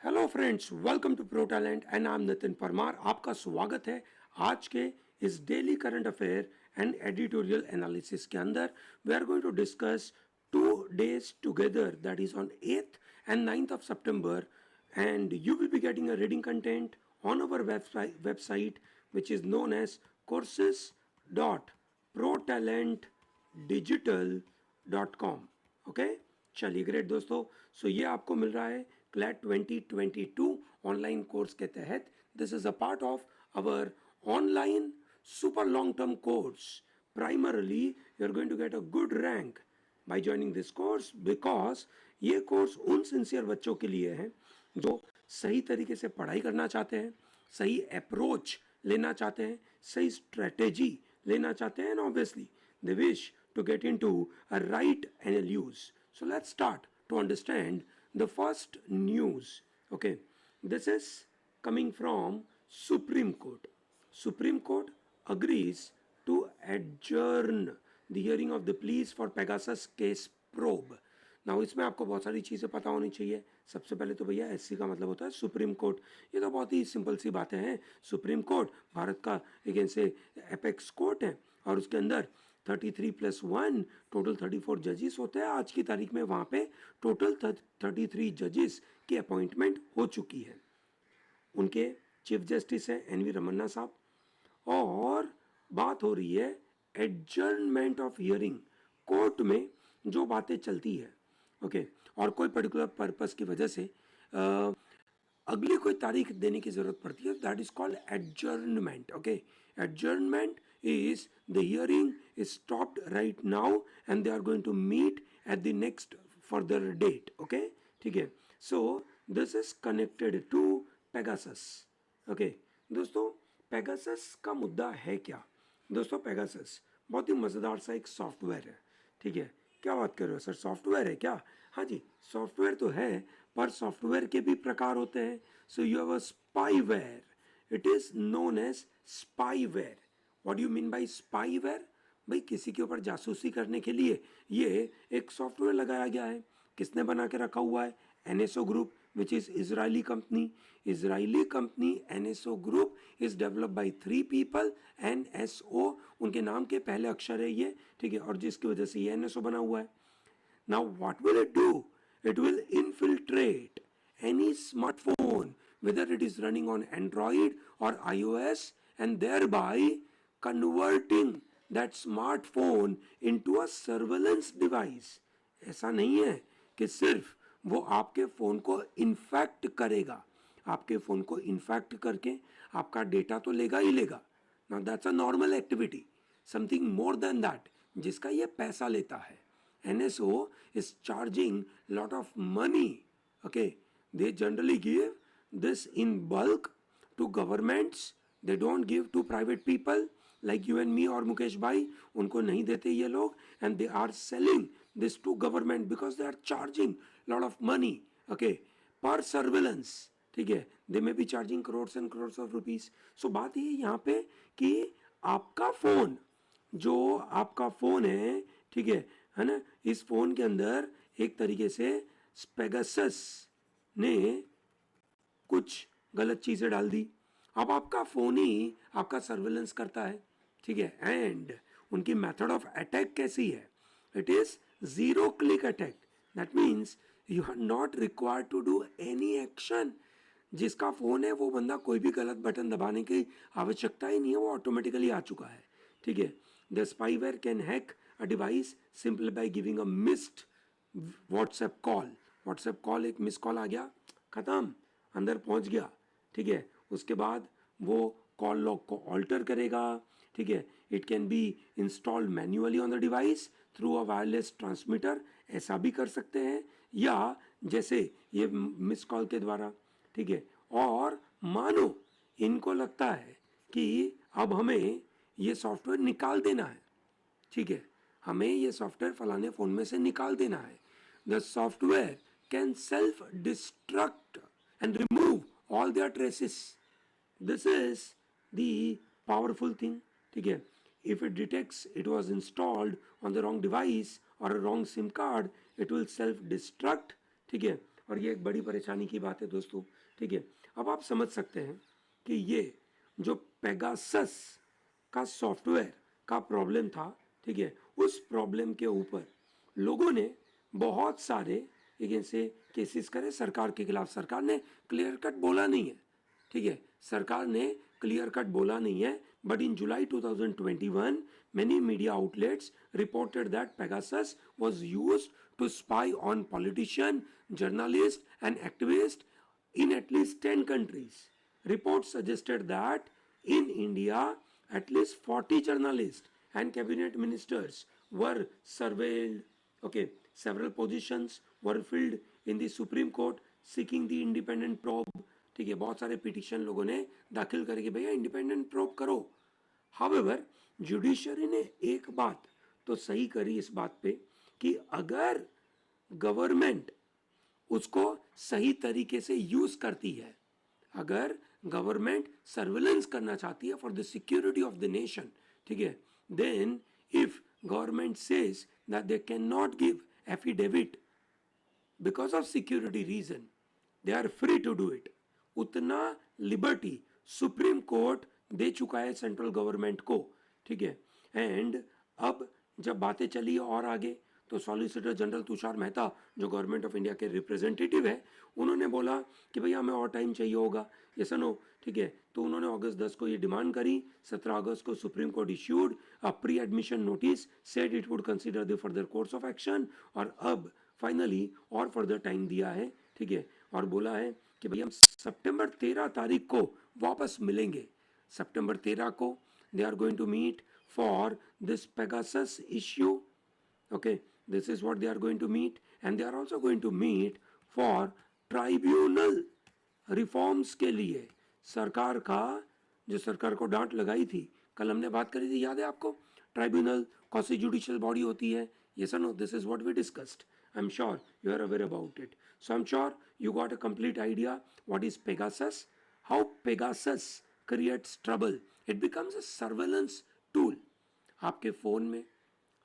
Hello friends, welcome to pro talent and I am Nitin Parmar. आपका स्वागत है आज के इस daily current affair and editorial analysis के अंदर। We are going to discuss 2 days together, that is on 8th and 9th of September, and you will be getting a reading content on our website which is known as courses.protalentdigital.com. Okay, चलिए great दोस्तों। सो ये आपको मिल रहा है CLAT 2022 online course के तहत। This is a part of our online super long term course. Primarily you are going to get a good rank by joining this course, because ये course उन सिंसियर बच्चों के लिए है जो सही तरीके से पढ़ाई करना चाहते हैं, सही अप्रोच लेना चाहते हैं, सही स्ट्रेटेजी लेना चाहते हैं, and obviously they wish to get into a right use. So let's start to understand the first news. Okay, this is coming from Supreme Court. Supreme Court agrees to adjourn the hearing of the pleas for Pegasus case probe. Now इसमें आपको बहुत सारी चीज़ें पता होनी चाहिए। सबसे पहले तो भैया एससी का मतलब होता है सुप्रीम कोर्ट। ये तो बहुत ही सिंपल सी बातें हैं। सुप्रीम कोर्ट भारत का एक ऐसे एपेक्स कोर्ट है और उसके अंदर 33+1 टोटल 34 जजेस होते हैं। आज की तारीख में वहाँ पे टोटल 33 जजेस की अपॉइंटमेंट हो चुकी है। उनके चीफ जस्टिस है एन वी रमन्ना साहब, और बात हो रही है एडजर्नमेंट ऑफ हियरिंग। कोर्ट में जो बातें चलती है, ओके, और कोई पर्टिकुलर पर्पस की वजह से अगली कोई तारीख देने की जरूरत पड़ती है, that is called adjournment. Okay, adjournment is the hearing is stopped right now and they are going to meet at the next further date. Okay, ठीक है। So this is connected to Pegasus. Okay दोस्तों, Pegasus का मुद्दा है क्या? दोस्तों, Pegasus बहुत ही मज़ेदार सा एक सॉफ्टवेयर है। ठीक है, क्या बात कर रहे हो सर, सॉफ्टवेयर है क्या? हाँ जी, सॉफ्टवेयर तो है, पर सॉफ्टवेयर के भी प्रकार होते हैं। So you have a spyware, it is known as spyware. What do you mean by spyware? भाई किसी के ऊपर जासूसी करने के लिए ये एक सॉफ्टवेयर लगाया गया है। किसने बना के रखा हुआ है? NSO group, which is Israeli company. Israeli company NSO group is develop by 3 people। NSO उनके नाम के पहले अक्षर है ये, ठीक है, और जिसकी वजह से ये एनएसओ बना हुआ है। Now what will it do? It will infiltrate any smartphone, whether it is running on Android or iOS, and thereby converting that smartphone into a surveillance device. ऐसा नहीं है कि सिर्फ वो आपके फ़ोन को इन्फेक्ट करेगा, आपके फ़ोन को इन्फेक्ट करके आपका डेटा तो लेगा ही लेगा। Now that's a normal activity. Something more than that, जिसका ये पैसा लेता है। NSO is charging lot of money. Okay, they generally give this in bulk to governments. They don't give to private people like you and me or Mukesh bhai. उनको नहीं देते ये लोग, and they are selling this to government because they are charging lot of money. Okay, per surveillance. ठीक है, they may be charging crores and crores of rupees. So बात ये यहाँ पे कि आपका फोन, जो आपका फोन है, ठीक है ना, इस फोन के अंदर एक तरीके से पेगासस ने कुछ गलत चीजें डाल दी। अब आपका फोन ही आपका सर्वेलेंस करता है, ठीक है। एंड उनकी मेथड ऑफ अटैक कैसी है? It is zero click attack. That means you are not required to do any action. जिसका फोन है वो बंदा कोई भी गलत बटन दबाने की आवश्यकता ही नहीं है, वो ऑटोमेटिकली आ चुका है, ठीक है। The spyware can hack a device simply by giving a missed WhatsApp call. WhatsApp call, एक मिस कॉल आ गया, खत्म, अंदर पहुंच गया, ठीक है। उसके बाद वो कॉल लॉग को ऑल्टर करेगा, ठीक है। It can be installed manually on the device through a wireless transmitter, ऐसा भी कर सकते हैं, या जैसे ये मिस कॉल के द्वारा, ठीक है। और मानो इनको लगता है कि अब हमें ये सॉफ्टवेयर निकाल देना है, ठीक है, हमें ये सॉफ्टवेयर फलाने फोन में से निकाल देना है। The software can self destruct and remove all their traces. This is the powerful thing, ठीक है। If it detects it was installed on the wrong device और a wrong sim card, it will self destruct, ठीक है, और ये एक बड़ी परेशानी की बात है दोस्तों, ठीक है। अब आप समझ सकते हैं कि ये जो पेगासस का सॉफ्टवेयर का प्रॉब्लम था, ठीक है, उस प्रॉब्लम के ऊपर लोगों ने बहुत सारे ऐसे केसेस करे सरकार के खिलाफ। सरकार ने क्लियर कट बोला नहीं है, ठीक है, सरकार ने क्लियर कट बोला नहीं है, but in July 2021 many media outlets reported that Pegasus was used to spy on politicians, journalists and activists in at least 10 countries. Reports suggested that in India at least 40 journalists and cabinet ministers were surveilled. Okay, several positions were filled in the Supreme Court seeking the independent probe. ठीक है, बहुत सारे petition लोगों ने दाखिल करके भैया independent probe करो। हाउएवर जुडिशरी ने एक बात तो सही करी इस बात पे कि अगर गवर्नमेंट उसको सही तरीके से यूज करती है, अगर गवर्नमेंट सर्विलेंस करना चाहती है for the security of the nation, ठीक है, then if government says that they can not give affidavit because of security reason, they are free to do it. उतना लिबर्टी सुप्रीम कोर्ट दे चुका है central government को, ठीक है। And अब जब बातें चली और आगे तो सॉलिसिटर जनरल तुषार मेहता जो गवर्नमेंट ऑफ इंडिया के रिप्रेजेंटेटिव है, उन्होंने बोला कि भैया हमें और टाइम चाहिए होगा, ये सुनो, ठीक है। तो उन्होंने अगस्त 10 को ये डिमांड करी। 17 अगस्त को supreme court issued a pre admission notice, said it would consider the further course of action, और अब फाइनली और फर्दर टाइम दिया है, ठीक है, और बोला है कि भैया हम सितंबर 13 तारीख को वापस मिलेंगे। सितंबर 13 को they are going to meet for this Pegasus issue. Okay, this is what they are going to meet, and they are also going to meet for tribunal reforms के लिए। सरकार का जो सरकार को डांट लगाई थी, कल हमने बात करी थी, याद है आपको? ट्राइब्यूनल कौन सी जुडिशियल बॉडी होती है, ये sir no, this is what we discussed. I am sure you are aware about it, so I am sure you got a complete idea what is Pegasus, how Pegasus creates trouble. It becomes a surveillance tool. आपके phone में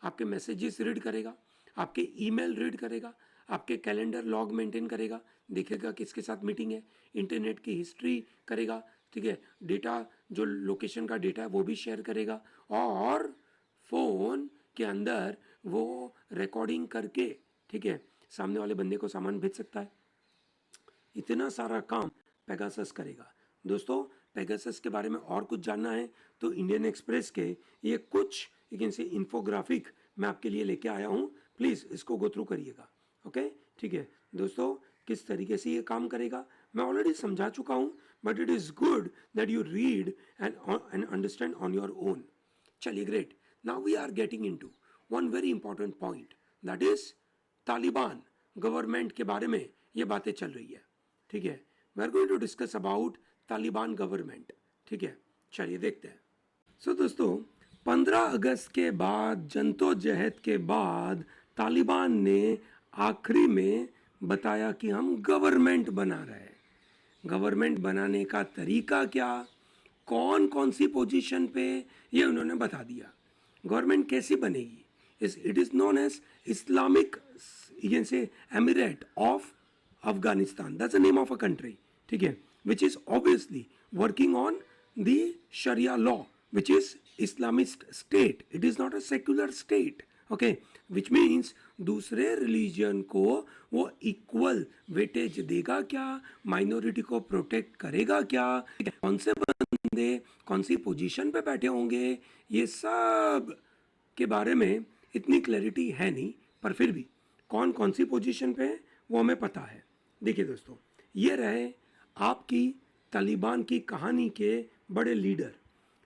आपके messages read करेगा, आपके email read करेगा, आपके calendar log maintain करेगा, देखेगा किसके साथ मीटिंग है, इंटरनेट की हिस्ट्री करेगा, ठीक है, डेटा जो लोकेशन का डेटा है वो भी शेयर करेगा, और फ़ोन के अंदर वो रिकॉर्डिंग करके, ठीक है, सामने वाले बंदे को सामान भेज सकता है। इतना सारा काम पेगासस करेगा। दोस्तों, पेगासस के बारे में और कुछ जानना है तो इंडियन एक्सप्रेस के ये कुछ से इन्फोग्राफिक मैं आपके लिए लेके आया हूँ, प्लीज़ इसको गो थ्रू करिएगा। ओके, ठीक है दोस्तों, किस तरीके से ये काम करेगा मैं ऑलरेडी समझा चुका हूँ, but it is good that you read and understand on your own. चलिए, great. Now we are getting into one very important point, that is Taliban government के बारे में ये बातें चल रही है, ठीक है। We are going to discuss about Taliban government, ठीक है। चलिए देखते हैं। सो दोस्तों, 15 अगस्त के बाद, जद्दोजहद के बाद, तालिबान ने आखिरी में बताया कि हम गवर्नमेंट बना रहे हैं। गवर्नमेंट बनाने का तरीका क्या, कौन कौन सी पोजीशन पे, ये उन्होंने बता दिया। गवर्नमेंट कैसी बनेगी, it is known as Islamic से emirate of Afghanistan, that's the name of a country, ठीक है, which is obviously working on the sharia law, which is Islamist state. It is not a secular state. Okay, which means दूसरे religion को वो equal weightage देगा क्या, minority को protect करेगा क्या, कौन से बंदे कौन सी पोजीशन पे बैठे होंगे, ये सब के बारे में इतनी क्लैरिटी है नहीं, पर फिर भी कौन कौन सी पोजीशन पे है वो हमें पता है। देखिए दोस्तों, ये रहे आपकी तालिबान की कहानी के बड़े लीडर,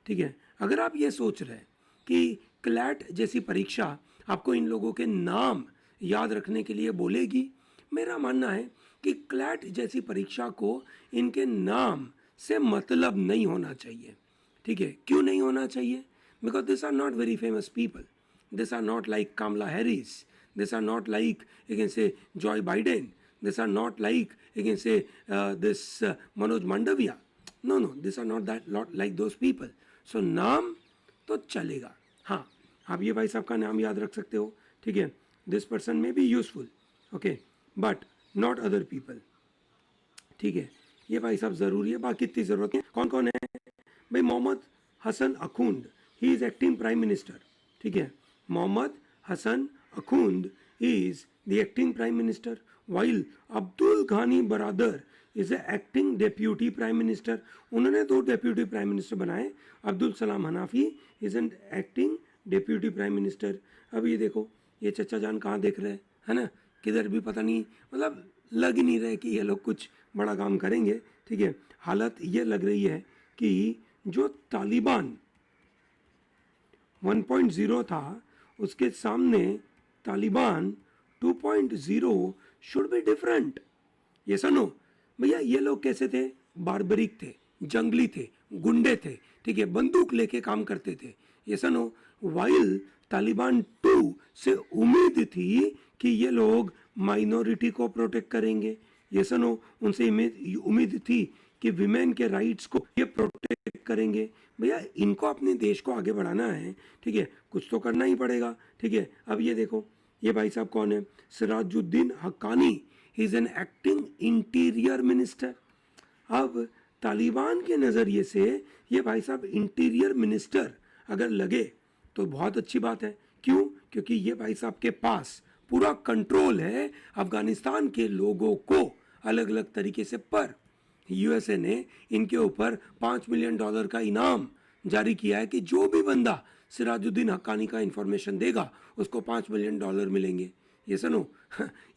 ठीक है। अगर आप ये सोच रहे हैं कि क्लैट जैसी परीक्षा आपको इन लोगों के नाम याद रखने के लिए बोलेगी, मेरा मानना है कि क्लैट जैसी परीक्षा को इनके नाम से मतलब नहीं होना चाहिए, ठीक है। क्यों नहीं होना चाहिए? Because this are not very famous people, this are not like Kamala Harris, this are not like you can say Joe Biden, this are not like you can say this Manoj Mandaviya, no no, this are not that not like those people. So नाम तो चलेगा, हाँ, आप ये भाई साहब का नाम याद रख सकते हो, ठीक है, दिस पर्सन में be useful, okay, but not other people. ठीक है, ये भाई साहब ज़रूरी है, बाकी इतनी ज़रूरत नहीं। कौन कौन है भाई? Mohammad Hasan Akhund, he is acting prime minister. ठीक है, Mohammad Hasan Akhund is the acting prime minister, while Abdul Ghani Baradar is a acting deputy prime minister. उन्होंने 2 डेप्यूटी प्राइम मिनिस्टर बनाए। Abdul Salam Hanafi is an acting deputy prime minister. अब ये देखो, ये चचा जान कहाँ देख रहे हैं, है ना, किधर भी पता नहीं, मतलब लग ही नहीं रहे कि ये लोग कुछ बड़ा काम करेंगे। ठीक है, हालत ये लग रही है कि जो तालिबान 1.0 था, उसके सामने तालिबान 2.0 शुड बी डिफरेंट। ये सुनो भैया, ये लोग कैसे थे? बारबरिक थे, जंगली थे, गुंडे थे। ठीक है, बंदूक लेके काम करते थे। ये सुनो, वाइल तालिबान 2 से उम्मीद थी कि ये लोग माइनॉरिटी को प्रोटेक्ट करेंगे। ये सुनो, उनसे उम्मीद थी कि विमेन के राइट्स को ये प्रोटेक्ट करेंगे। भैया इनको अपने देश को आगे बढ़ाना है, ठीक है, कुछ तो करना ही पड़ेगा। ठीक है, अब ये देखो, ये भाई साहब कौन है? Sirajuddin Haqqani, he is an acting interior minister. अब तालिबान के नज़रिए से ये भाई साहब इंटीरियर मिनिस्टर अगर लगे तो बहुत अच्छी बात है। क्यों? क्योंकि ये भाई साहब के पास पूरा कंट्रोल है अफगानिस्तान के लोगों को अलग अलग तरीके से। पर यूएसए ने इनके ऊपर $5 मिलियन का इनाम जारी किया है कि जो भी बंदा सिराजुद्दीन हक्कानी का इंफॉर्मेशन देगा उसको $5 मिलियन मिलेंगे। ये सुनो,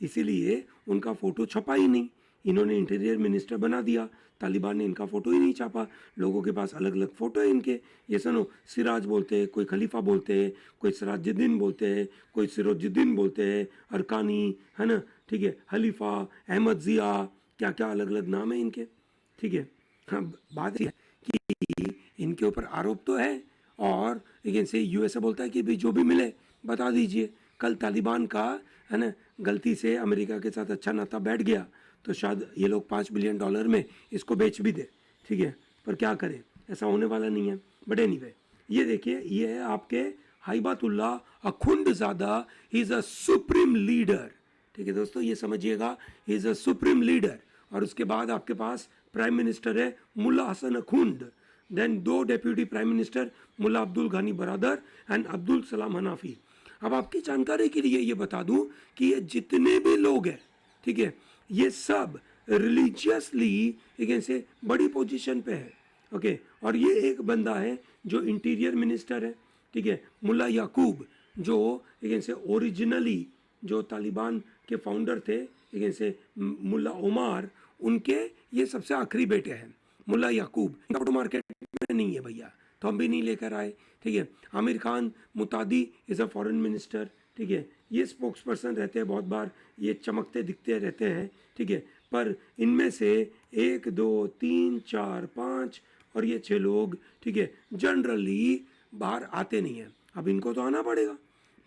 इसीलिए उनका फ़ोटो छपा ही नहीं, इन्होंने इंटीरियर मिनिस्टर बना दिया। तालिबान ने इनका फ़ोटो ही नहीं छापा। लोगों के पास अलग अलग फ़ोटो है इनके। ये सुनो, सिराज बोलते हैं, कोई खलीफा बोलते हैं, कोई सिराजुद्दीन बोलते हैं, कोई सिरोजुद्दीन बोलते हैं, अरकानी, है ना, ठीक है, खलीफा, अहमद ज़िया, क्या क्या अलग अलग नाम है इनके। ठीक है, हाँ, बात है कि इनके ऊपर आरोप तो है, और लेकिन से यूएसए बोलता है कि भाई जो भी मिले बता दीजिए। कल तालिबान का, है ना, गलती से अमेरिका के साथ अच्छा नाता बैठ गया तो शायद ये लोग $5 मिलियन में इसको बेच भी दे। ठीक है, पर क्या करें, ऐसा होने वाला नहीं है। बट एनीवे, ये देखिए, ये है आपके Haibatullah Akhundzada, he is a supreme leader. ठीक है दोस्तों, ये समझिएगा, he is a supreme leader. और उसके बाद आपके पास प्राइम मिनिस्टर है Mullah Hasan Akhund, then 2 deputy prime minister, Mullah Abdul Ghani Baradar and Abdul Salam Hanafi. अब आपकी जानकारी के लिए ये बता दूं कि ये जितने भी लोग हैं, ठीक है, ये सब रिलीजियसली एक से बड़ी पोजीशन पे है। ओके, और ये एक बंदा है जो इंटीरियर मिनिस्टर है, ठीक है, मुल्ला याकूब, जो एक से ओरिजिनली जो तालिबान के फाउंडर थे, एक से मुल्ला उमार, उनके ये सबसे आखिरी बेटे हैं मुल्ला याकूब। इनका फोटो मार्केट में नहीं है भैया, तो हम भी नहीं लेकर आए। ठीक है, Amir Khan Muttaqi is a foreign minister. ठीक है, ये स्पोक्स पर्सन रहते हैं बहुत बार, ये चमकते दिखते रहते हैं। ठीक है, पर इनमें से 1 2 3 4 5 और ये 6 लोग, ठीक है, जनरली बाहर आते नहीं हैं। अब इनको तो आना पड़ेगा।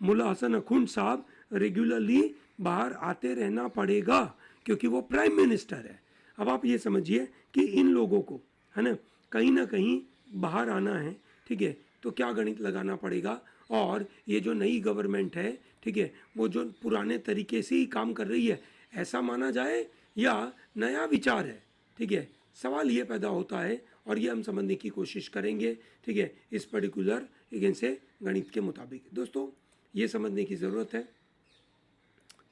मुल्ला हसन अखुंड साहब रेगुलरली बाहर आते रहना पड़ेगा क्योंकि वो प्राइम मिनिस्टर है। अब आप ये समझिए कि इन लोगों को, है ना कहीं बाहर आना है। ठीक है, तो क्या गणित लगाना पड़ेगा। और ये जो नई गवर्नमेंट है, ठीक है, वो जो पुराने तरीके से ही काम कर रही है, ऐसा माना जाए या नया विचार है। ठीक है, सवाल ये पैदा होता है और ये हम समझने की कोशिश करेंगे। ठीक है, इस पर्टिकुलर से गणित के मुताबिक दोस्तों ये समझने की ज़रूरत है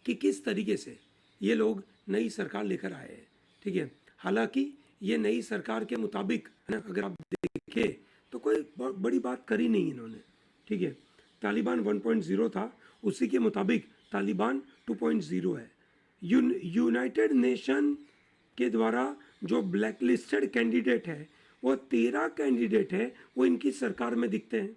कि किस तरीके से ये लोग नई सरकार लेकर आए हैं। ठीक है, हालांकि ये नई सरकार के मुताबिक, है ना, अगर आप देखें तो कोई बड़ी बात करी नहीं इन्होंने। ठीक है, तालिबान 1.0 था, उसी के मुताबिक तालिबान 2.0 है। यूनाइटेड नेशन के द्वारा जो ब्लैक लिस्टेड कैंडिडेट है, वो 13 कैंडिडेट है, वो इनकी सरकार में दिखते हैं।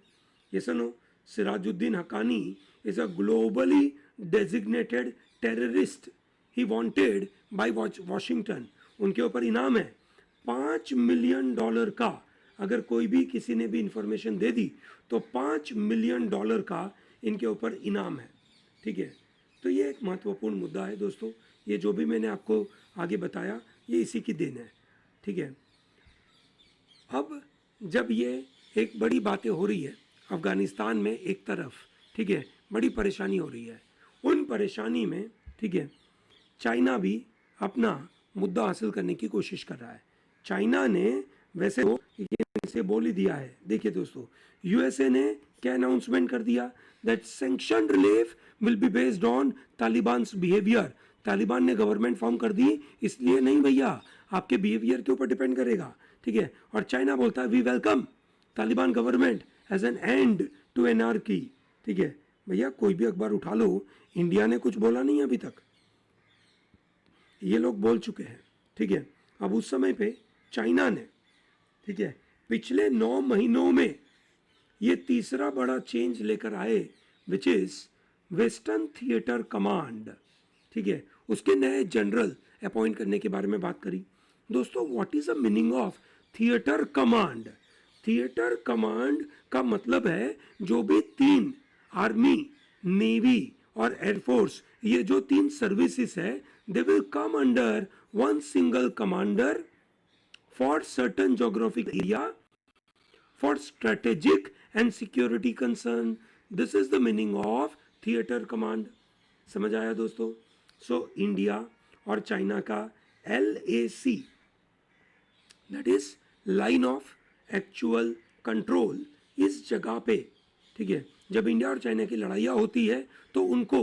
ये सुनो, Sirajuddin Haqqani is a globally designated terrorist, he wanted bye Washington. उनके ऊपर इनाम है $5 मिलियन का। अगर कोई भी किसी ने भी इंफॉर्मेशन दे दी तो $5 मिलियन का इनके ऊपर इनाम है। ठीक है, तो ये एक महत्वपूर्ण मुद्दा है दोस्तों। ये जो भी मैंने आपको आगे बताया, ये इसी की देन है। ठीक है, अब जब ये एक बड़ी बातें हो रही है अफ़गानिस्तान में एक तरफ, ठीक है, बड़ी परेशानी हो रही है, उन परेशानी में, ठीक है, चाइना भी अपना मुद्दा हासिल करने की कोशिश कर रहा है। चाइना ने वैसे तो ये बोल ही दिया है। देखिए दोस्तों, यूएसए ने क्या अनाउंसमेंट कर दिया, that sanction relief will be based on Taliban behaviour. Taliban ने गवर्नमेंट फॉर्म कर दी, इसलिए नहीं भैया, आपके बिहेवियर के ऊपर डिपेंड करेगा, ठीक है। और चाइना बोलता है we welcome Taliban government as an end to anarchy, ठीक है। भैया कोई भी अखबार उठा लो, इंडिया ने कुछ बोला नहीं अभी तक, ये लोग बोल चुके हैं, ठीक है। अब उस समय पे चाइना ने, ठीक है, पिछले 9 महीनों में ये तीसरा बड़ा चेंज लेकर आए, which is western theatre command, ठीक है। उसके नए जनरल अपॉइंट करने के बारे में बात करी। दोस्तों, what is the meaning of theatre command? Theatre command का मतलब है जो भी 3 आर्मी, नेवी और एयरफोर्स, ये जो 3 सर्विसेज है, they will come under one single commander for certain geographic area for strategic and security concern. This is the meaning of theater command. समझ आया दोस्तों? सो इंडिया और चाइना का LAC, that is line of actual control, इस जगह पे, ठीक है, जब इंडिया और चाइना की लड़ाइयाँ होती है तो उनको,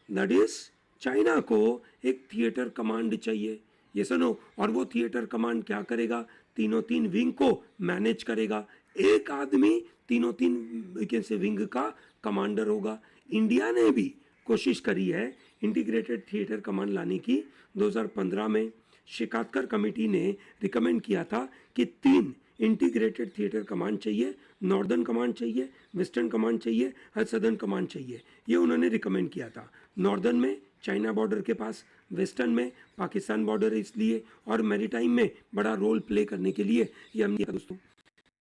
दैट इज चाइना को एक थिएटर कमांड चाहिए, ये सुनो। और वो थिएटर कमांड क्या करेगा? तीनों 3 विंग को मैनेज करेगा। एक आदमी तीनों 3 से विंग का कमांडर होगा। इंडिया ने भी कोशिश करी है इंटीग्रेटेड थिएटर कमांड लाने की। 2015 में शिकातकर कमेटी ने रिकमेंड किया था कि 3 इंटीग्रेटेड थिएटर कमांड चाहिए, नॉर्दर्न कमांड चाहिए, वेस्टर्न कमांड चाहिए और सदर्न कमांड चाहिए, ये उन्होंने रिकमेंड किया था। नॉर्दर्न में चाइना बॉर्डर के पास, वेस्टर्न में पाकिस्तान बॉर्डर इसलिए, और मैरीटाइम में बड़ा रोल प्ले करने के लिए ये हमने किया दोस्तों,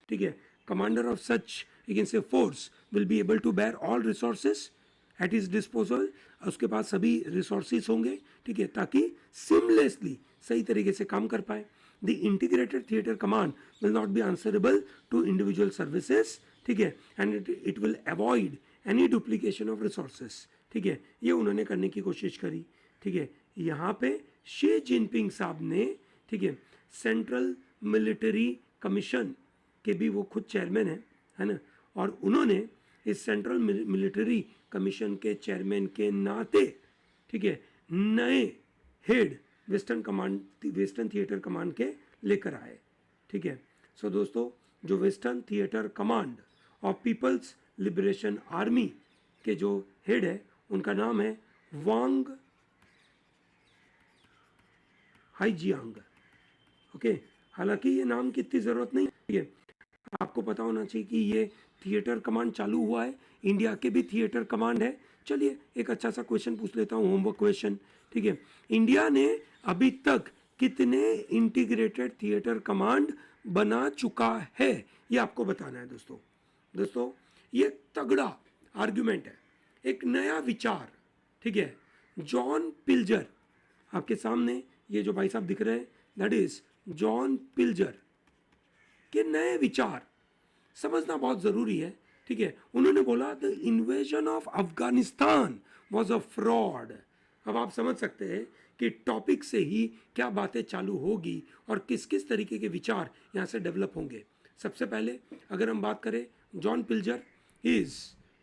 ठीक है। Commander of such you can say force will be able to bear all resources at his disposal, उसके पास सभी रिसोर्सेज होंगे, ठीक है, ताकि सिमलेसली सही तरीके से काम कर पाए। The integrated theatre command will not be answerable to individual services, ठीक है, and it will avoid any duplication of resources, ठीक है, ये उन्होंने करने की कोशिश करी, ठीक है। यहाँ पे शी जिनपिंग साहब ने, ठीक है, सेंट्रल मिलिट्री कमीशन के भी वो खुद चेयरमैन है ना, और उन्होंने इस सेंट्रल मिलिट्री कमीशन के चेयरमैन के नाते, ठीक है, नए हेड वेस्टर्न थिएटर कमांड के लेकर आए, ठीक है। सो दोस्तों, जो western theatre command of people's liberation army के जो हेड है, उनका नाम है वांग हाईजियांग, ओके। हालांकि ये नाम की इतनी ज़रूरत नहीं है, आपको पता होना चाहिए कि ये थिएटर कमांड चालू हुआ है, इंडिया के भी थिएटर कमांड है। चलिए एक अच्छा सा क्वेश्चन पूछ लेता हूँ, होमवर्क क्वेश्चन, ठीक है। इंडिया ने अभी तक कितने इंटीग्रेटेड थिएटर कमांड बना चुका है, ये आपको बताना है दोस्तों। दोस्तों, ये तगड़ा आर्ग्यूमेंट है, एक नया विचार, ठीक है। जॉन पिल्जर, आपके सामने ये जो भाई साहब दिख रहे हैं, दैट इज जॉन पिल्जर के नए विचार समझना बहुत ज़रूरी है, ठीक है। उन्होंने बोला the invasion of Afghanistan was a fraud. अब आप समझ सकते हैं कि टॉपिक से ही क्या बातें चालू होगी और किस किस तरीके के विचार यहाँ से डेवलप होंगे। सबसे पहले अगर हम बात करें, John Pilger is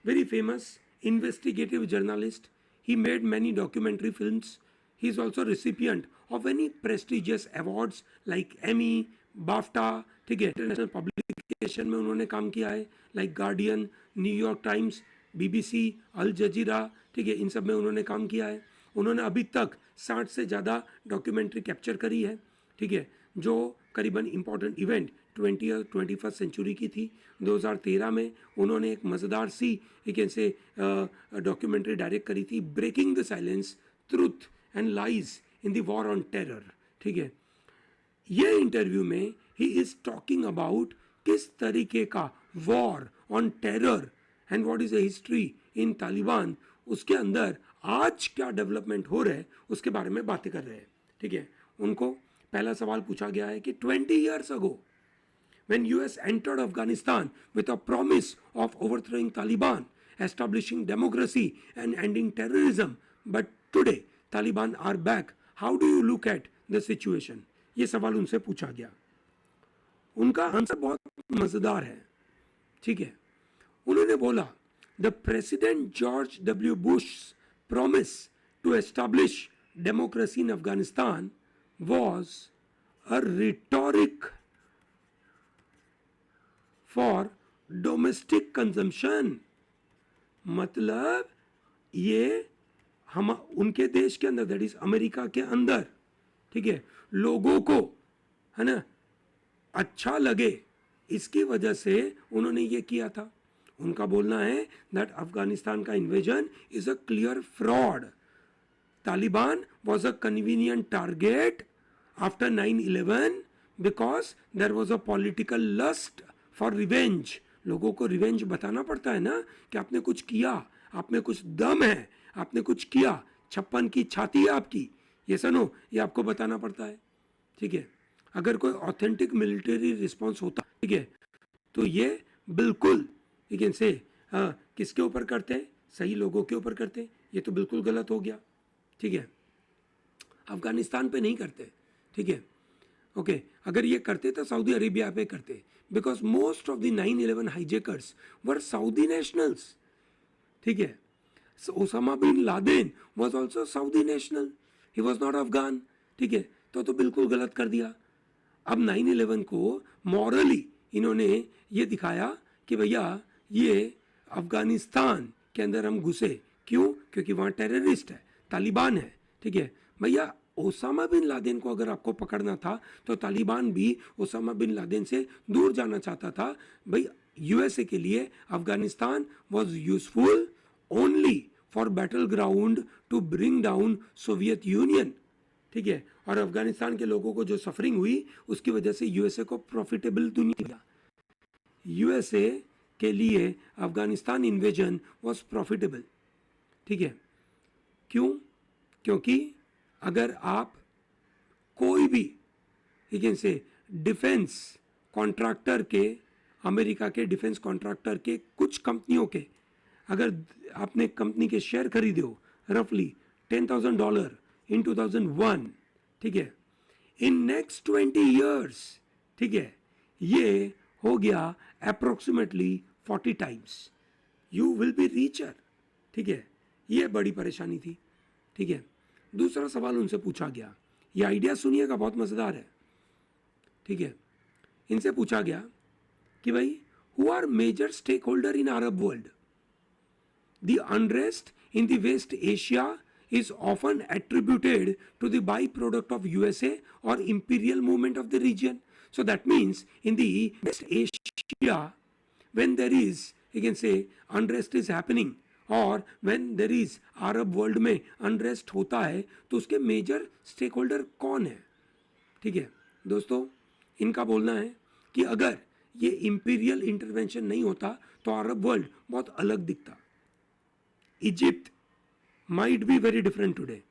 very famous investigative journalist, he made many documentary films, he is also recipient of many prestigious awards like Emmy, BAFTA, ठीक है, इंटरनेशनल पब्लिकेशन में उन्होंने काम किया है, like guardian, New York times, BBC, अल जजीरा, ठीक है, इन सब में उन्होंने काम किया है। उन्होंने अभी तक 60 से ज़्यादा डॉक्यूमेंट्री कैप्चर करी है, ठीक है, जो करीबन इंपॉर्टेंट इवेंट 20 और 21st सेंचुरी की थी। 2013 में उन्होंने एक मज़ेदार सी एक ऐसे डॉक्यूमेंट्री डायरेक्ट करी थी, breaking the silence, truth and lies in the war on terror, ठीक है। ये इंटरव्यू में ही इज टॉकिंग अबाउट किस तरीके का war on terror and what is the history in Taliban, उसके अंदर आज क्या डेवलपमेंट हो रहा है उसके बारे में बातें कर रहे हैं, ठीक है। उनको पहला सवाल पूछा गया है कि 20 years ago when US entered Afghanistan with a promise of overthrowing Taliban, establishing democracy and ending terrorism, but today Taliban are back. How do you look at the situation, ये सवाल उनसे पूछा गया। उनका आंसर बहुत मजेदार है, ठीक है। उन्होंने बोला the president George W Bush promise to establish democracy in Afghanistan was a rhetoric for domestic consumption. मतलब ये हम उनके देश के अंदर, दैट इज अमेरिका के अंदर, ठीक है, लोगों को, है ना, अच्छा लगे, इसकी वजह से उन्होंने ये किया था। उनका बोलना है दैट अफगानिस्तान का invasion is a clear fraud. Taliban was a convenient target after 9/11 because there was a political lust for revenge. लोगों को रिवेंज बताना पड़ता है ना कि आपने कुछ किया, आप में कुछ दम है, आपने कुछ किया, 56 की छाती है आपकी, ये सुनो, ये आपको बताना पड़ता है, ठीक है। अगर कोई ऑथेंटिक मिलिट्री रिस्पॉन्स होता, ठीक है, तो ये बिल्कुल, ठीक है, से किसके ऊपर करते हैं, सही लोगों के ऊपर करते हैं। ये तो बिल्कुल गलत हो गया, ठीक है, अफगानिस्तान पे नहीं करते, ठीक है, ओके। अगर ये करते तो सऊदी अरेबिया पे करते, because most of the 9/11 hijackers were Saudi nationals, ठीक है। Osama bin Laden was also Saudi national, he was not Afghan, ठीक है। तो बिल्कुल गलत कर दिया। अब 9/11 को मॉरली इन्होंने ये दिखाया कि भैया ये अफगानिस्तान के अंदर हम घुसे, क्यों? क्योंकि वहाँ टेररिस्ट है, तालिबान है, ठीक है। भैया ओसामा बिन लादेन को अगर आपको पकड़ना था तो तालिबान भी ओसामा बिन लादेन से दूर जाना चाहता था। भाई यूएसए के लिए Afghanistan was useful only for battle ground to bring down Soviet Union, ठीक है। और अफगानिस्तान के लोगों को जो सफरिंग हुई उसकी वजह से यूएसए को प्रॉफिटेबल दुनिया, यूएसए के लिए अफगानिस्तान इन्वेजन वॉज प्रॉफिटेबल, ठीक है। क्यों? क्योंकि अगर आप कोई भी, ठीक है, से डिफेंस कॉन्ट्रैक्टर के, अमेरिका के डिफेंस कॉन्ट्रैक्टर के कुछ कंपनियों के, अगर आपने कंपनी के शेयर खरीदे हो रफली $10,000 इन 2001, ठीक है, इन नेक्स्ट 20 ईयर्स, ठीक है, ये हो गया approximately 40 times, you will be richer, ठीक है। ये बड़ी परेशानी थी, ठीक है। दूसरा सवाल उनसे पूछा गया, ये आइडिया सुनिएगा, बहुत मजेदार है, ठीक है। इनसे पूछा गया कि भाई who are major stake holder in Arab world. The unrest in the West Asia is often attributed to the byproduct of USA or imperial movement of the region. So that means in the West Asia, when there is, you can say, unrest is happening, और when there is Arab world में unrest होता है, तो उसके major stakeholder कौन है, ठीक है दोस्तों। इनका बोलना है कि अगर ये इंपीरियल इंटरवेंशन नहीं होता तो अरब वर्ल्ड बहुत अलग दिखता। Egypt might be very different today,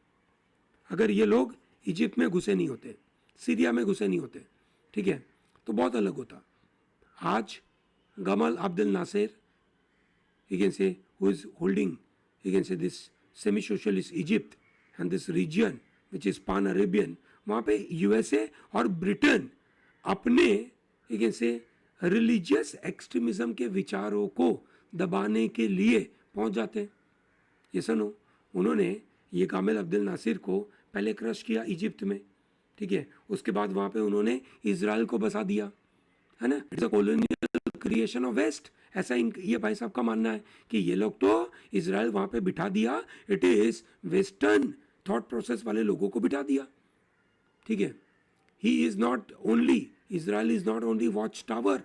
अगर ये लोग इजिप्ट में घुसे नहीं होते, सीरिया में घुसे नहीं होते, ठीक है, तो बहुत अलग होता। आज Gamal Abdel Nasser, you can say, who is holding, you can say, this semi-socialist Egypt and this region which is pan-Arabian, वहाँ पे यूएसए और ब्रिटेन अपने, you can say, religious extremism के विचारों को दबाने के लिए पहुँच जाते हैं। ये सुनो, उन्होंने ये कामिल अब्दुल नासिर को पहले क्रश किया इजिप्ट में, ठीक है, उसके बाद वहाँ पे उन्होंने इजराइल को बसा दिया, है ना, it's a colonial creation of west, ऐसा ये भाई साहब का मानना है कि ये लोग तो इजराइल वहाँ पे बिठा दिया, it is western thought process वाले लोगों को बिठा दिया, ठीक है। He is not only, Israel is not only watch tower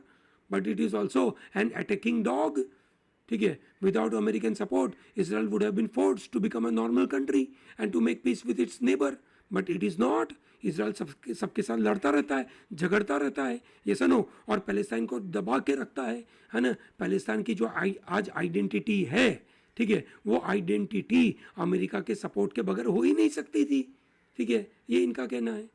but it is also an attacking dog, ठीक है। Without American support Israel would have been forced to become a normal country and to make peace with its neighbour, but it is not. Israel सबके साथ लड़ता रहता है, झगड़ता रहता है, ये सुनो, और पैलेस्टाइन को दबा के रखता है ना। पैलेस्टाइन की जो आज आइडेंटिटी है, ठीक है, वो आइडेंटिटी अमेरिका के सपोर्ट के बगैर हो ही नहीं सकती थी, ठीक है, ये इनका कहना है।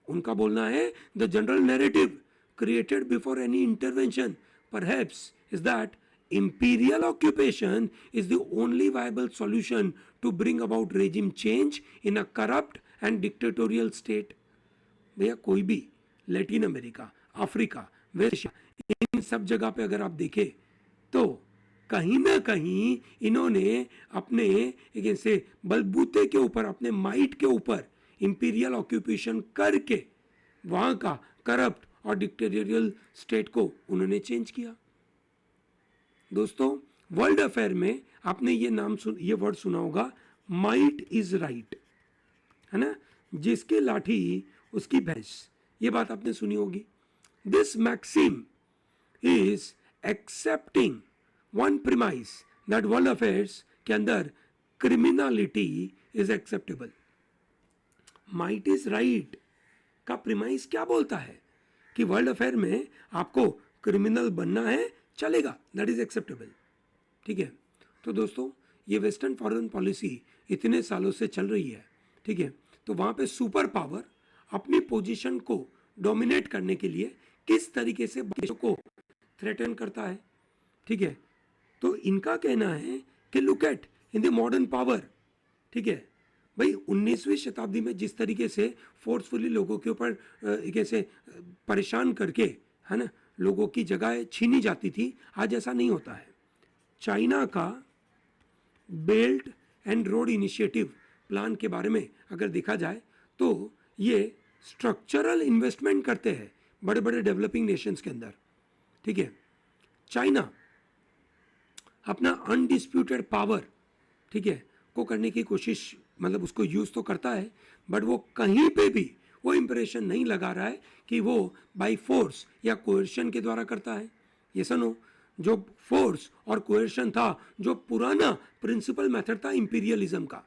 उनका बोलना है the general narrative created before any intervention perhaps is that imperial occupation is the only viable solution to bring about regime change in a corrupt and dictatorial state. भैया कोई भी Latin America, Africa, West Asia, इन सब जगह पे अगर आप देखें तो कहीं ना कहीं इन्होंने अपने एक ऐसे बलबूते के ऊपर, अपने माइट के ऊपर इंपीरियल ऑक्यूपेशन करके वहां का करप्ट और डिक्टेटोरियल स्टेट को उन्होंने चेंज किया। दोस्तों, वर्ल्ड अफेयर में आपने ये वर्ड सुना होगा, माइट इज राइट, है ना, जिसकी लाठी उसकी भैंस, ये बात आपने सुनी होगी। This maxim is accepting one premise that world affairs के अंदर criminality is acceptable. Might is right का प्रिमाइस क्या बोलता है कि वर्ल्ड अफेयर में आपको क्रिमिनल बनना है, चलेगा, दैट इज एक्सेप्टेबल। ठीक है, तो दोस्तों ये वेस्टर्न फॉरेन पॉलिसी इतने सालों से चल रही है। ठीक है, तो वहाँ पे सुपर पावर अपनी पोजीशन को डोमिनेट करने के लिए किस तरीके से देशों को थ्रेटन करता है। ठीक है, तो इनका कहना है कि look at in the modern power. ठीक है भाई, 19वीं शताब्दी में जिस तरीके से फोर्सफुली लोगों के ऊपर कैसे परेशान करके, है ना, लोगों की जगह छीनी जाती थी, आज ऐसा नहीं होता है। चाइना का belt and road initiative plan के बारे में अगर देखा जाए तो ये स्ट्रक्चरल इन्वेस्टमेंट करते हैं बड़े बड़े डेवलपिंग नेशंस के अंदर। ठीक है, चाइना अपना अनडिस्प्यूटेड पावर, ठीक है, को करने की कोशिश, मतलब उसको यूज तो करता है, बट वो कहीं पे भी वो इंप्रेशन नहीं लगा रहा है कि वो बाय फोर्स या कोएर्शन के द्वारा करता है। ये सुनो, जो फोर्स और कोएर्शन था, जो पुराना प्रिंसिपल मेथड था इंपीरियलिज्म का,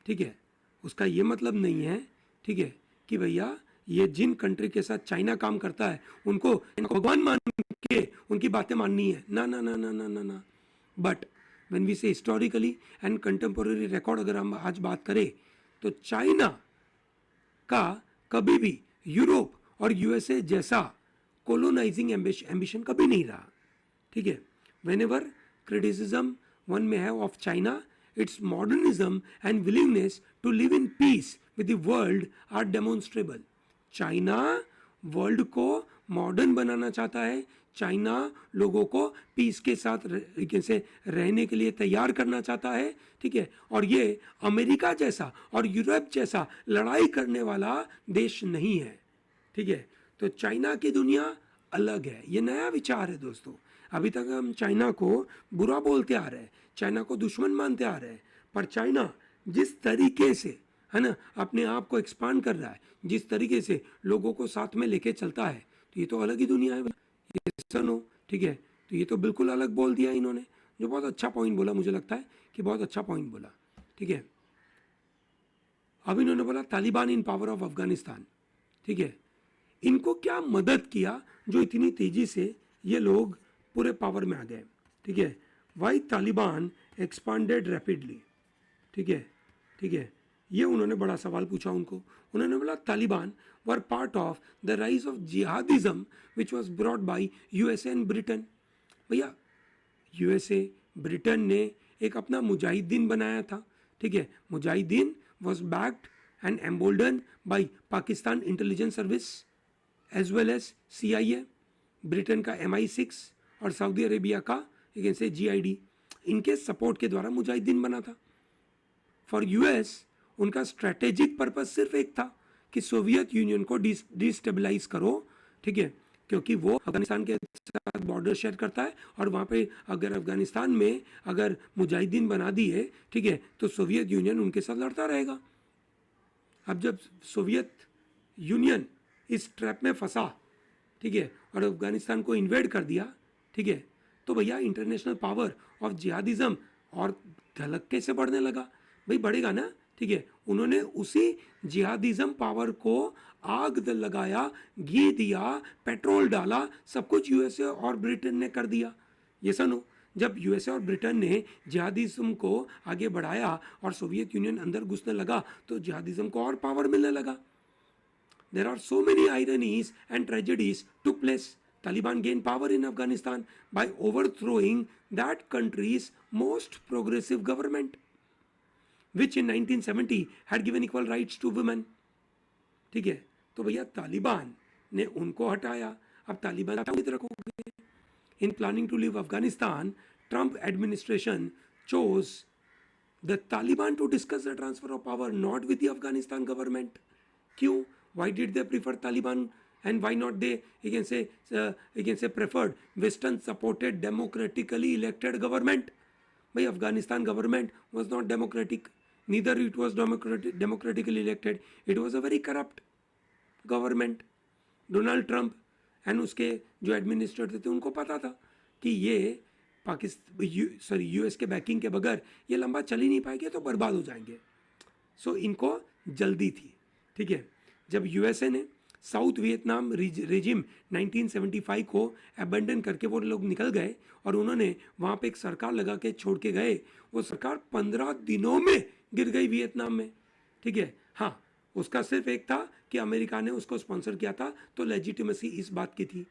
ठीक है, उसका ये मतलब नहीं है, ठीक है, कि भैया ये जिन कंट्री के साथ चाइना काम करता है उनको भगवान मान के उनकी बातें माननी है, ना ना ना ना ना ना ना। बट व्हेन वी से हिस्टोरिकली एंड कंटेम्पोररी रिकॉर्ड अगर हम आज बात करें तो चाइना का कभी भी यूरोप और यूएसए जैसा कोलोनाइजिंग एम्बिशन कभी नहीं रहा। ठीक है, वेन एवर क्रिटिसिज्म वन में है of China, its modernism and willingness to live in peace with the world are demonstrable. China world को मॉडर्न बनाना चाहता है, चाइना लोगों को पीस के साथ कैसे रहने के लिए तैयार करना चाहता है। ठीक है, और ये अमेरिका जैसा और यूरोप जैसा लड़ाई करने वाला देश नहीं है। ठीक है, तो चाइना की दुनिया अलग है, ये नया विचार है दोस्तों। अभी तक हम चाइना को बुरा बोलते आ रहे हैं, चाइना को दुश्मन मानते आ रहे हैं, पर चाइना जिस तरीके से, है ना, अपने आप को एक्सपांड कर रहा है, जिस तरीके से लोगों को साथ में लेके चलता है, तो ये तो अलग ही दुनिया है। ये सुनो, ठीक है, तो ये तो बिल्कुल अलग बोल दिया इन्होंने, जो बहुत अच्छा पॉइंट बोला, मुझे लगता है कि बहुत अच्छा पॉइंट बोला। ठीक है, अब इन्होंने बोला तालिबान इन पावर ऑफ अफगानिस्तान। ठीक है, इनको क्या मदद किया जो इतनी तेजी से ये लोग पूरे पावर में आ गए। ठीक है, वाई तालिबान एक्सपांडेड रैपिडली। ठीक है, ठीक है, ये उन्होंने बड़ा सवाल पूछा उनको। उन्होंने बोला Taliban were part of the rise of jihadism which was brought by USA and Britain. भैया यूएसए, ब्रिटेन ने एक अपना मुजाहिदीन बनाया था। ठीक है, मुजाहिदीन was backed and embolden by Pakistan intelligence service as well as CIA, Britain का MI6 और सऊदी अरेबिया का से GID, इनके सपोर्ट के द्वारा मुजाहिदीन बना था। फॉर यूएस उनका स्ट्रेटेजिक पर्पस सिर्फ एक था कि सोवियत यूनियन को डिस्टेबलाइज करो। ठीक है, क्योंकि वो अफगानिस्तान के साथ बॉर्डर शेयर करता है, और वहाँ पे अगर अफगानिस्तान में अगर मुजाहिदीन बना दिए, ठीक है, तो सोवियत यूनियन उनके साथ लड़ता रहेगा। अब जब सोवियत यूनियन इस ट्रैप में फंसा, ठीक है, और अफगानिस्तान को इन्वेड कर दिया, ठीक है, तो भैया इंटरनेशनल पावर ऑफ जिहादिज्म और धड़ल्ले से बढ़ने लगा। भाई बढ़ेगा ना। ठीक है, उन्होंने उसी जिहादिज्म पावर को आग लगाया, घी दिया, पेट्रोल डाला, सब कुछ यूएसए और ब्रिटेन ने कर दिया। ये सुनो, जब यूएसए और ब्रिटेन ने जिहादिज्म को आगे बढ़ाया और सोवियत यूनियन अंदर घुसने लगा, तो जिहादिज्म को और पावर मिलने लगा। There are so many ironies and tragedies took place. Taliban gained power in Afghanistan by overthrowing that country's most progressive government. Which in 1970 had given equal rights to women. ठीक है, तो भैया तालिबान ने उनको हटाया, अब तालिबान किधर रखोगे? In planning to leave Afghanistan, Trump administration chose the Taliban to discuss the transfer of power, not with the Afghanistan government. क्यों? Why did they prefer Taliban and why not they, you can say preferred Western supported democratically elected government? भाई Afghanistan government was not democratic, neither it was democratically elected, it was a very corrupt government. Donald Trump and उसके जो administrator थे उनको पता था कि ये Pakistan US के बैकिंग के बगैर ये लंबा चल ही नहीं पाएंगे, तो बर्बाद हो जाएंगे। सो इनको जल्दी थी। ठीक है, जब यूएसए ने साउथ वियतनाम रेजिम 1975 को अबेंडन करके वो लोग निकल गए और उन्होंने वहाँ पे एक सरकार लगा के छोड़ के गए, वो सरकार 15 दिनों में गिर गई वियतनाम में। ठीक है, हाँ, उसका सिर्फ एक था कि अमेरिका ने उसको स्पॉन्सर किया था, तो लेजिटिमेसी इस बात की थी।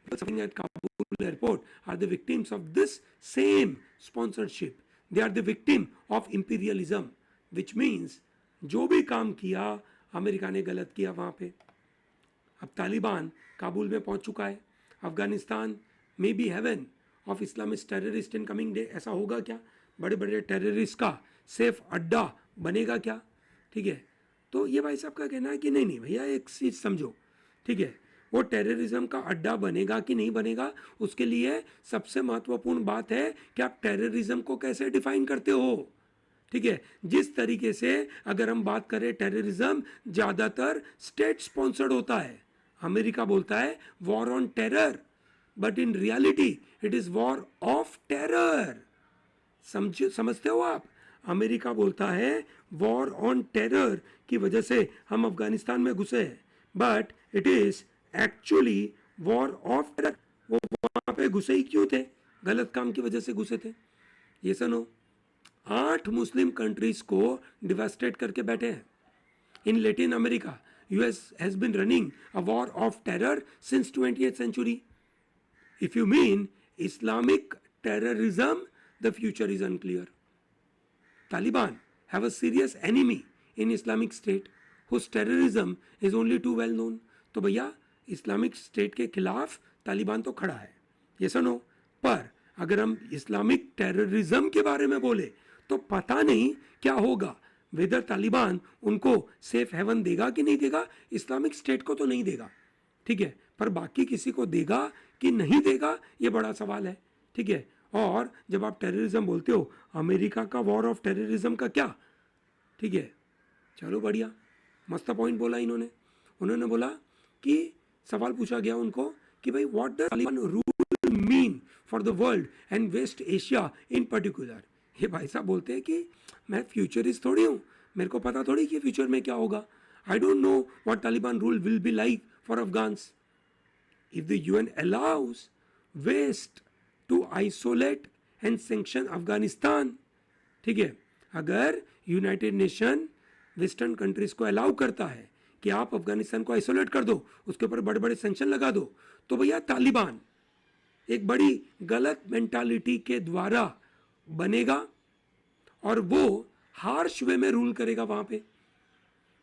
at Kabul airport are the victims of this same sponsorship. They are the victim of imperialism, which means जो भी काम किया अमेरिका ने गलत किया वहाँ पे। अब तालिबान काबुल में पहुँच चुका है। अफगानिस्तान में be haven of Islamist terrorist in coming day. ऐसा होगा क्या? बड़े बड़े टेररिस्ट का सेफ अड्डा बनेगा क्या? ठीक है, तो ये भाई साहब का कहना है कि नहीं नहीं भैया, एक चीज़ समझो। ठीक है, वो टेररिज्म का अड्डा बनेगा कि नहीं बनेगा, उसके लिए सबसे महत्वपूर्ण बात है कि आप टेररिज्म को कैसे डिफाइन करते हो। ठीक है, जिस तरीके से अगर हम बात करें टेररिज्म ज़्यादातर स्टेट स्पॉन्सर्ड होता है। अमेरिका बोलता है war on terror, but in reality it is war of terror. समझते हो आप? अमेरिका बोलता है वॉर ऑन टेरर की वजह से हम अफगानिस्तान में घुसे हैं, but it is actually war of terror. वो वहां पे घुसे ही क्यों थे? गलत काम की वजह से घुसे थे। ये सुनो, 8 मुस्लिम कंट्रीज को डिवास्टेट करके बैठे हैं। In Latin America US has been running a war of terror since 20th century. If you mean Islamic terrorism, the future is unclear. Taliban have a serious enemy in Islamic State whose terrorism is only too well known. तो भैया Islamic state के खिलाफ तालिबान तो खड़ा है, ये सुनो, पर अगर हम इस्लामिक टेररिज्म के बारे में बोले तो पता नहीं क्या होगा। वेदर तालिबान उनको सेफ हेवन देगा कि नहीं देगा। इस्लामिक स्टेट को तो नहीं देगा, ठीक है, पर बाकी किसी को देगा कि नहीं देगा, ये बड़ा सवाल है। ठीक है, और जब आप टेररिज्म बोलते हो, अमेरिका का वॉर ऑफ टेररिज्म का क्या? ठीक है, चलो बढ़िया, मस्त पॉइंट बोला इन्होंने। उन्होंने बोला कि सवाल पूछा गया उनको कि भाई what does Taliban rule mean for the world and West Asia in particular. ये भाई साहब बोलते हैं कि मैं फ्यूचरिस्ट थोड़ी हूँ, मेरे को पता थोड़ी कि फ्यूचर में क्या होगा। I don't know what Taliban rule will be like for Afghans. If the UN allows west to isolate and sanction Afghanistan, ठीक है, अगर यूनाइटेड नेशन वेस्टर्न कंट्रीज को अलाउ करता है कि आप अफगानिस्तान को आइसोलेट कर दो, उसके ऊपर बड़े बड़े सैंक्शन लगा दो, तो भैया तालिबान एक बड़ी गलत मेंटालिटी के द्वारा बनेगा और वो हार्श वे में रूल करेगा वहां पे।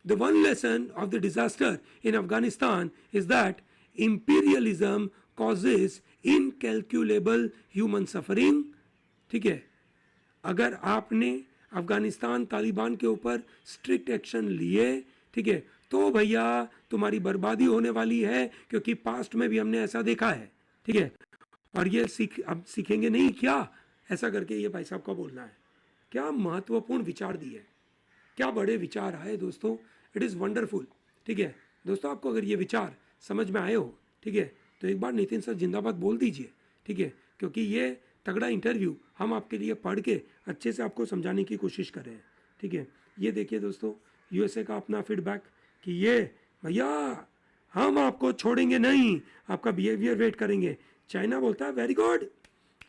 The one lesson of the disaster in Afghanistan is that imperialism causes incalculable human suffering. ठीक है, अगर आपने अफगानिस्तान तालिबान के ऊपर स्ट्रिक्ट एक्शन लिए, ठीक है, तो भैया तुम्हारी बर्बादी होने वाली है, क्योंकि पास्ट में भी हमने ऐसा देखा है। ठीक है, और ये अब सीखेंगे नहीं क्या, ऐसा करके ये भाई साहब का बोलना है। क्या महत्वपूर्ण विचार दिए, क्या बड़े विचार आए दोस्तों, इट इज़ वंडरफुल। ठीक है दोस्तों, आपको अगर ये विचार समझ में आए हो, ठीक है, तो एक बार नितिन सर जिंदाबाद बोल दीजिए। ठीक है, क्योंकि ये तगड़ा इंटरव्यू हम आपके लिए पढ़ के अच्छे से आपको समझाने की कोशिश कर रहे हैं। ठीक है, ये देखिए दोस्तों, यूएसए का अपना फीडबैक कि ये भैया हम आपको छोड़ेंगे नहीं, आपका बिहेवियर वेट करेंगे। चाइना बोलता है very good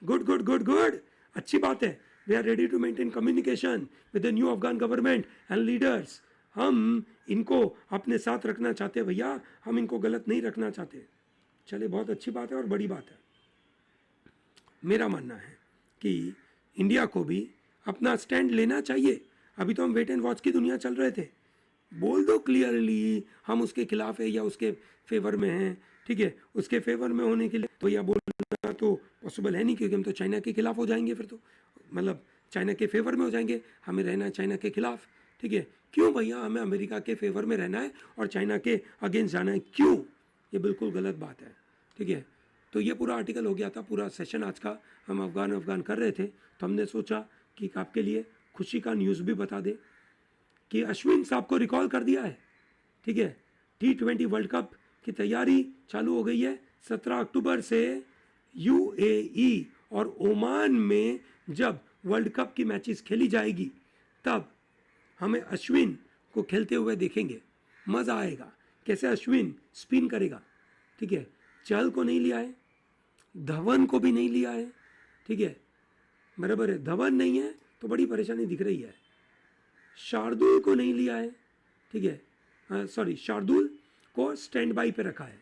good good good good, अच्छी बात है, we are ready to maintain communication with the new Afghan government and leaders. हम इनको अपने साथ रखना चाहते हैं भैया, हम इनको गलत नहीं रखना चाहते। चलिए, बहुत अच्छी बात है और बड़ी बात है। मेरा मानना है कि इंडिया को भी अपना स्टैंड लेना चाहिए। अभी तो हम वेट एंड वॉच की दुनिया चल रहे थे। बोल दो क्लियरली हम उसके खिलाफ है या उसके फेवर में हैं, ठीक है। उसके फेवर में होने के लिए तो यह बोलना तो पॉसिबल है नहीं, क्योंकि हम तो चाइना के खिलाफ हो जाएंगे फिर तो, मतलब चाइना के फेवर में हो जाएंगे। हमें रहना है चाइना के खिलाफ, ठीक है। क्यों भैया, हमें अमेरिका के फेवर में रहना है और चाइना के अगेंस्ट जाना है, क्यों? ये बिल्कुल गलत बात है, ठीक है। तो ये पूरा आर्टिकल हो गया था, पूरा सेशन आज का हम अफगान कर रहे थे। तो हमने सोचा कि आपके लिए खुशी का न्यूज़ भी बता दें कि अश्विन साहब को रिकॉल कर दिया है, ठीक है। T20 वर्ल्ड कप की तैयारी चालू हो गई है। 17 अक्टूबर से UAE और ओमान में जब वर्ल्ड कप की मैचेस खेली जाएगी, तब हमें अश्विन को खेलते हुए देखेंगे। मज़ा आएगा कैसे अश्विन स्पिन करेगा, ठीक है। चहल को नहीं लिया है, धवन को भी नहीं लिया है, ठीक है, बराबर है। धवन नहीं है तो बड़ी परेशानी दिख रही है। शार्दुल को नहीं लिया है, ठीक है, सॉरी, शार्दुल को स्टैंड बाई पे रखा है।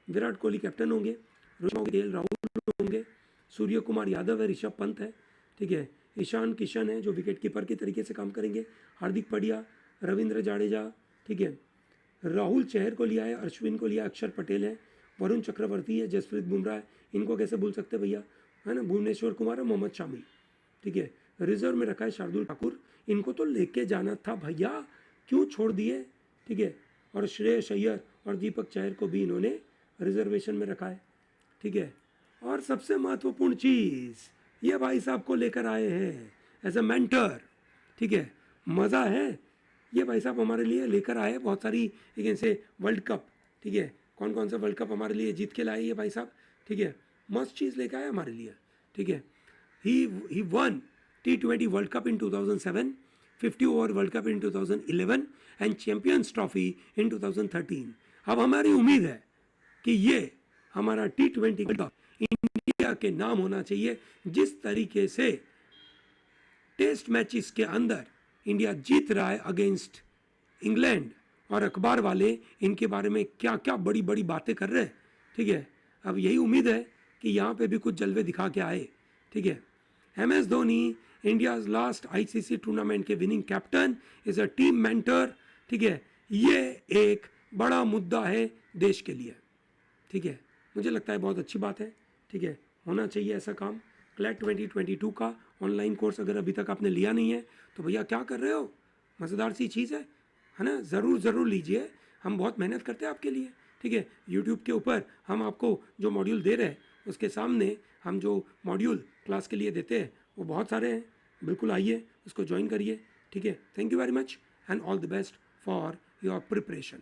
विराट कोहली कैप्टन होंगे, रोहित शर्मा, केएल राहुल होंगे, सूर्य कुमार यादव है, ऋषभ पंत है, ठीक है, ईशान किशन है जो विकेट कीपर के तरीके से काम करेंगे, हार्दिक पांड्या, रविंद्र जाडेजा, ठीक है। राहुल चहर को लिया है, अश्विन को लिया, अक्षर पटेल है, वरुण चक्रवर्ती है, जसप्रीत बुमराह है, इनको कैसे भूल सकते भैया, है ना, भुवनेश्वर कुमार है, मोहम्मद शामी, ठीक है। रिजर्व में रखा है शार्दुल ठाकुर, इनको तो लेके जाना था भैया, क्यों छोड़ दिए, ठीक है। और श्रेयस अय्यर और दीपक चहर को भी इन्होंने रिजर्वेशन में रखा है, ठीक है। और सबसे महत्वपूर्ण चीज़ ये भाई साहब को लेकर आए हैं एज अ मेंटर, ठीक है। मज़ा है, ये भाई साहब हमारे लिए लेकर आए बहुत सारी एक से वर्ल्ड कप, ठीक है। कौन कौन सा वर्ल्ड कप हमारे लिए जीत के लाए ये भाई साहब, ठीक है। मस्त चीज़ लेकर आए हमारे लिए, ठीक है। He won T20 World Cup in 2007, 50 over world cup in 2011 and champions trophy in 2013। अब हमारी उम्मीद है कि ये हमारा T20 वर्ल्ड कप इंडिया के नाम होना चाहिए। जिस तरीके से टेस्ट मैचेस के अंदर इंडिया जीत रहा है अगेंस्ट इंग्लैंड, और अखबार वाले इनके बारे में क्या क्या बड़ी बड़ी बातें कर रहे हैं, ठीक है। अब यही उम्मीद है कि यहाँ पे भी कुछ जलवे दिखा के आए, ठीक है। MS Dhoni, India's last ICC tournament के winning captain, is a team mentor, ठीक है। ये एक बड़ा मुद्दा है देश के लिए, ठीक है। मुझे लगता है बहुत अच्छी बात है, ठीक है, होना चाहिए ऐसा काम। क्लैट 2022 का ऑनलाइन कोर्स अगर अभी तक आपने लिया नहीं है तो भैया क्या कर रहे हो, मज़ेदार सी चीज़ है ना, ज़रूर लीजिए। हम बहुत मेहनत करते हैं आपके लिए, ठीक है। यूट्यूब के ऊपर हम आपको जो मॉड्यूल दे रहे हैं उसके सामने हम जो मॉड्यूल क्लास के लिए देते हैं वो बहुत सारे हैं। बिल्कुल आइए, उसको ज्वाइन करिए, ठीक है। Thank you very much and all the best for your preparation.